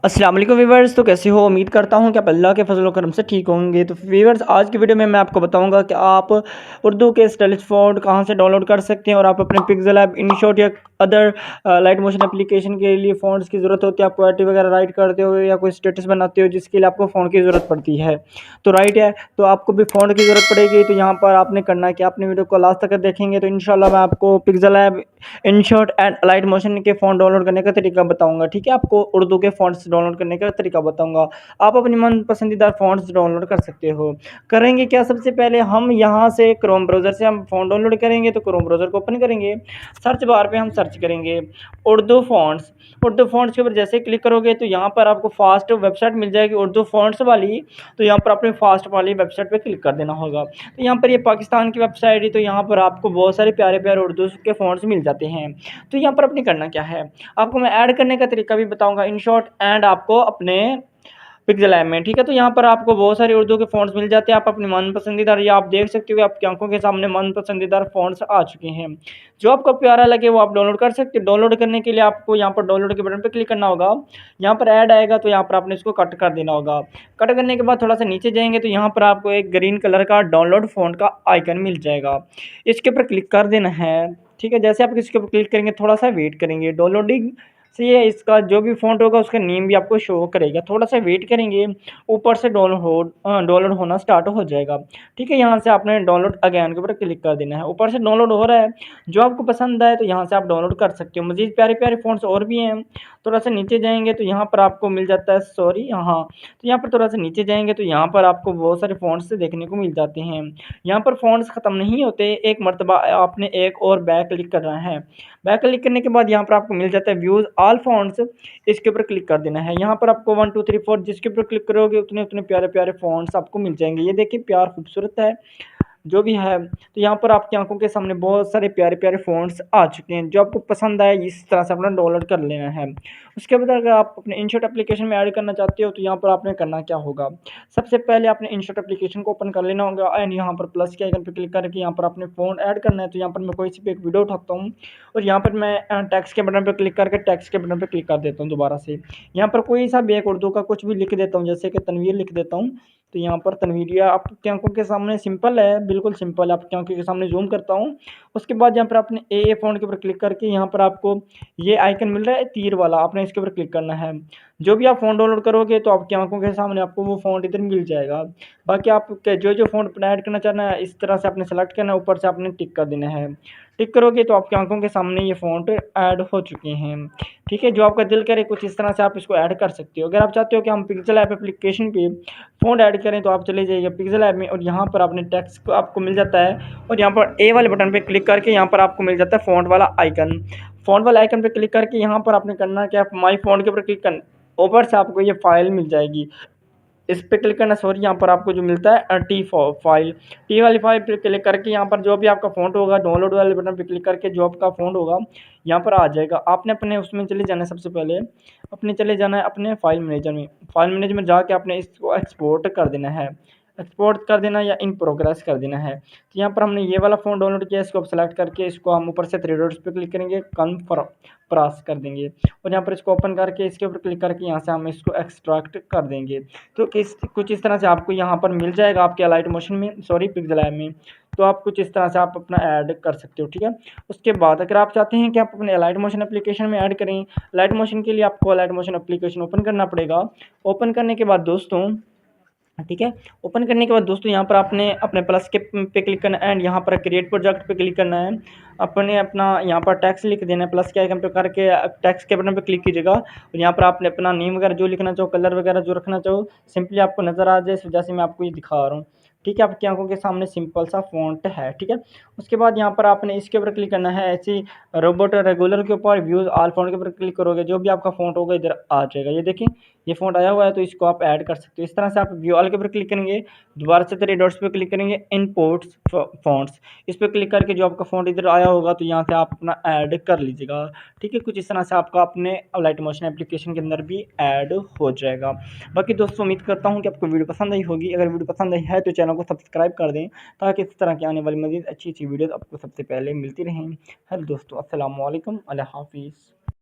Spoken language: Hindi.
अस्सलाम वालेकुम वीवर्स। तो कैसे हो? उम्मीद करता हूँ कि आप अल्लाह के फजल करम से ठीक होंगे। तो वीवर्स, आज की वीडियो में मैं आपको बताऊंगा कि आप उर्दू के स्टाइलिश फ़ॉन्ट कहाँ से डाउनलोड कर सकते हैं और आप अपने पिक्सेल ऐप, इनशॉट या अदर लाइट मोशन एप्लीकेशन के लिए फ़ॉन्ट्स की ज़रूरत होती है। आप पोएट्री वगैरह राइट करते हो या कोई स्टेटस बनाते हो जिसके लिए आपको फ़ॉन्ट की ज़रूरत पड़ती है, तो राइट है, तो आपको भी फ़ॉन्ट की ज़रूरत पड़ेगी। तो यहाँ पर आपने करना है कि आपने वीडियो को लास्ट तक देखेंगे तो इंशाल्लाह मैं आपको pixel app, InShot and light motion के फ़ॉन्ट डाउनलोड करने का तरीका बताऊंगा। ठीक है, आपको उर्दू के फ़ॉन्ट्स डाउनलोड करने का तरीका बताऊंगा। आप अपनी मन पसंदीदा फ़ॉन्ट्स डाउनलोड कर सकते हो। करेंगे क्या? सबसे पहले हम यहाँ से क्रोम ब्राउज़र से हम फ़ॉन्ट डाउनलोड करेंगे, तो क्रोम ब्राउज़र को ओपन करेंगे। सर्च बार पे हम सर्च करेंगे उर्दू फ़ॉन्ट्स। उर्दू फ़ॉन्ट्स के ऊपर जैसे क्लिक करोगे तो यहाँ पर आपको फास्ट वेबसाइट मिल जाएगी उर्दू फ़ॉन्ट्स वाली। तो यहाँ पर अपने फास्ट वाली वेबसाइट पे क्लिक कर देना होगा। तो यहाँ पर ये पाकिस्तान की वेबसाइट है, तो यहाँ पर आपको बहुत सारे प्यारे प्यारे उर्दू के फ़ॉन्ट्स मिल जाते हैं। तो यहाँ पर अपने करना क्या है, आपको मैं ऐड करने का तरीका भी बताऊंगा इन शॉर्ट एंड आपको अपने पिक्सेल ऐप में। ठीक है, तो यहाँ पर आपको बहुत सारे उर्दू के फ़ॉन्ट्स मिल जाते हैं। आप अपनी मन पसंदीदा, ये आप देख सकते हो आपकी आंखों के सामने मन पसंदीदा फ़ॉन्ट्स आ चुके हैं। जो आपको प्यारा लगे वो आप डाउनलोड कर सकते हो। डाउनलोड करने के लिए आपको यहाँ पर डाउनलोड के बटन पर क्लिक करना होगा। यहाँ पर ऐड आएगा तो यहाँ पर आपने इसको कट कर देना होगा। कट करने के बाद थोड़ा सा नीचे जाएंगे तो यहाँ पर आपको एक ग्रीन कलर का डाउनलोड फ़ॉन्ट का आइकन मिल जाएगा। इसके ऊपर क्लिक कर देना है। ठीक है, जैसे आप इसके ऊपर क्लिक करेंगे थोड़ा सा वेट करेंगे, डाउनलोडिंग से ये इसका जो भी फ़ॉन्ट होगा उसका नेम भी आपको शो करेगा। थोड़ा सा वेट करेंगे, ऊपर से डाउनलोड होना स्टार्ट हो जाएगा। ठीक है, यहाँ से आपने डाउनलोड अगेन के ऊपर क्लिक कर देना है। ऊपर से डाउनलोड हो रहा है, जो आपको पसंद आए तो यहाँ से आप डाउनलोड कर सकते हो। मज़ीद प्यारे प्यारे फ़ॉन्ट्स और भी हैं। थोड़ा सा नीचे जाएंगे तो यहाँ पर आपको मिल जाता है, सॉरी हाँ, तो यहाँ पर थोड़ा सा नीचे जाएंगे तो यहाँ पर आपको बहुत सारे फ़ॉन्ट्स देखने को मिल जाते हैं। यहाँ पर फ़ॉन्ट्स ख़त्म नहीं होते, एक मरतबा आपने एक और बैक क्लिक करना है। बैक क्लिक करने के बाद यहाँ पर आपको मिल जाता है व्यूज़ ऑल फ़ॉन्ट्स। इसके ऊपर क्लिक कर देना है। यहाँ पर आपको 1 2 3 4 जिसके ऊपर क्लिक करोगे उतने उतने प्यारे प्यारे फ़ॉन्ट्स आपको मिल जाएंगे। ये देखिए प्यार खूबसूरत है जो भी है। तो यहाँ पर आपकी आंखों के सामने बहुत सारे प्यारे प्यारे फ़ॉन्ट्स आ चुके हैं। जो आपको पसंद आए इस तरह से अपना डाउनलोड कर लेना है। उसके बाद अगर आप अपने इनशॉट एप्लीकेशन में ऐड करना चाहते हो तो यहाँ पर आपने करना क्या होगा, सबसे पहले आपने इनशॉट एप्लीकेशन को ओपन कर लेना होगा एंड यहाँ पर प्लस के आइकन पर क्लिक करके यहाँ पर अपने फ़ोन ऐड करना है। तो यहाँ पर मैं कोई सी भी एक वीडियो उठाता हूँ और यहाँ पर मैं टैक्स के बटन पर क्लिक करके टैक्स के बटन पर क्लिक कर देता हूँ दोबारा से। यहाँ पर कोई सा भी एक उर्दू का कुछ भी लिख देता हूँ, जैसे कि तनवीर लिख देता हूँ। तो यहाँ पर तनवीरिया आपकी आंखों के सामने सिंपल है, बिल्कुल सिंपल है। आपकी आंखों के सामने जूम करता हूँ। उसके बाद यहाँ पर आपने ए फ़ॉन्ट के ऊपर क्लिक करके यहाँ पर आपको ये आइकन मिल रहा है तीर वाला, आपने इसके ऊपर क्लिक करना है। जो भी आप फ़ॉन्ट डाउनलोड करोगे तो आपकी आंखों के सामने आपको वो फ़ॉन्ट इधर मिल जाएगा। बाकी आप जो जो फ़ॉन्ट अपना ऐड करना चाहना है इस तरह से आपने सेलेक्ट करना है, ऊपर से आपने टिक कर देना है। टिक करोगे तो आपकी आंखों के सामने ये फ़ॉन्ट ऐड हो चुके हैं। ठीक है, जो आपका दिल करे कुछ इस तरह से आप इसको ऐड कर सकते हो। अगर आप चाहते हो कि हम पिक्सेल ऐप एप्लीकेशन पे फ़ॉन्ट ऐड करें तो आप चले जाइए पिक्सेल ऐप में और यहाँ पर आपने टेक्स्ट को आपको मिल जाता है और यहाँ पर ए वाले बटन पे क्लिक करके यहाँ पर आपको मिल जाता है फ़ॉन्ट वाला आइकन। फ़ॉन्ट वाला आइकन पे क्लिक करके यहाँ पर आपने करना है कि आप माई फ़ॉन्ट के ऊपर क्लिक करना, ऊपर से आपको ये फ़ाइल मिल जाएगी। इस पे क्लिक करना, सॉरी, यहाँ पर आपको जो मिलता है फाइल, टी वाली फाइल पे क्लिक करके यहाँ पर जो भी आपका फ़ॉन्ट होगा डाउनलोड वाले बटन पे क्लिक करके जो आपका फ़ॉन्ट होगा यहाँ पर आ जाएगा। आपने अपने उसमें चले जाना है, सबसे पहले अपने चले जाना है अपने फाइल मैनेजर में। फाइल मैनेजर में जाके आपने इसको एक्सपोर्ट कर देना है, एक्सपोर्ट कर देना या इन प्रोग्रेस कर देना है। तो यहाँ पर हमने ये वाला फ़ॉन्ट डाउनलोड किया, इसको आप सेलेक्ट करके इसको हम ऊपर से थ्री डॉट्स पे क्लिक करेंगे, प्रेस कर देंगे और यहाँ पर इसको ओपन करके इसके ऊपर क्लिक करके यहाँ से हम इसको एक्सट्रैक्ट कर देंगे। तो कुछ इस तरह से आपको यहाँ पर मिल जाएगा आपके लाइट मोशन में, सॉरी पिक्सेल ऐप में। तो आप कुछ इस तरह से आप अपना ऐड कर सकते हो। ठीक है, उसके बाद अगर आप चाहते हैं कि आप अपने लाइट मोशन एप्लीकेशन में ऐड करें, लाइट मोशन के लिए आपको लाइट मोशन एप्लीकेशन ओपन करना पड़ेगा। ओपन करने के बाद दोस्तों, ठीक है, ओपन करने के बाद दोस्तों यहाँ पर आपने अपने प्लस के पे क्लिक करना है एंड यहाँ पर क्रिएट प्रोजेक्ट पे क्लिक करना है। अपने अपना यहाँ पर टैक्स लिख देना है, प्लस के आइकन पे करके टैक्स के बटन पे क्लिक कीजिएगा और यहाँ पर आपने अपना नेम वगैरह जो लिखना चाहो, कलर वगैरह जो रखना चाहो, सिंपली आपको नज़र आ जाए इस वजह से मैं आपको ये दिखा रहा हूँ। ठीक है, आपकी आंखों के सामने सिंपल सा फ़ॉन्ट है। ठीक है, उसके बाद यहाँ पर आपने इसके ऊपर क्लिक करना है, ऐसी रोबोट रेगुलर के ऊपर व्यूज़ ऑल फ़ॉन्ट के ऊपर क्लिक करोगे जो भी आपका फ़ॉन्ट होगा इधर आ जाएगा। ये देखिए ये फ़ॉन्ट आया हुआ है तो इसको आप ऐड कर सकते हो। इस तरह से आप व्यू ऑल के ऊपर क्लिक करेंगे, दोबारा से थ्री डॉट्स पे क्लिक करेंगे, इंपोर्ट्स फ़ॉन्ट्स, इस पर क्लिक करके जो आपका फ़ॉन्ट इधर आया होगा तो यहाँ से आप अपना ऐड कर लीजिएगा। ठीक है, कुछ इस तरह से आपका अपने लाइट मोशन एप्लीकेशन के अंदर भी ऐड हो जाएगा। बाकी दोस्तों उम्मीद करता हूँ कि आपको वीडियो पसंद आई होगी। अगर वीडियो पसंद आई है तो चैनल को सब्सक्राइब कर दें ताकि इस तरह की आने वाली मज़ीद अच्छी अच्छी वीडियोज़ आपको सबसे पहले मिलती रहें। हेलो दोस्तों, अस्सलाम वालेकुम, अल्लाह हाफ़िज़।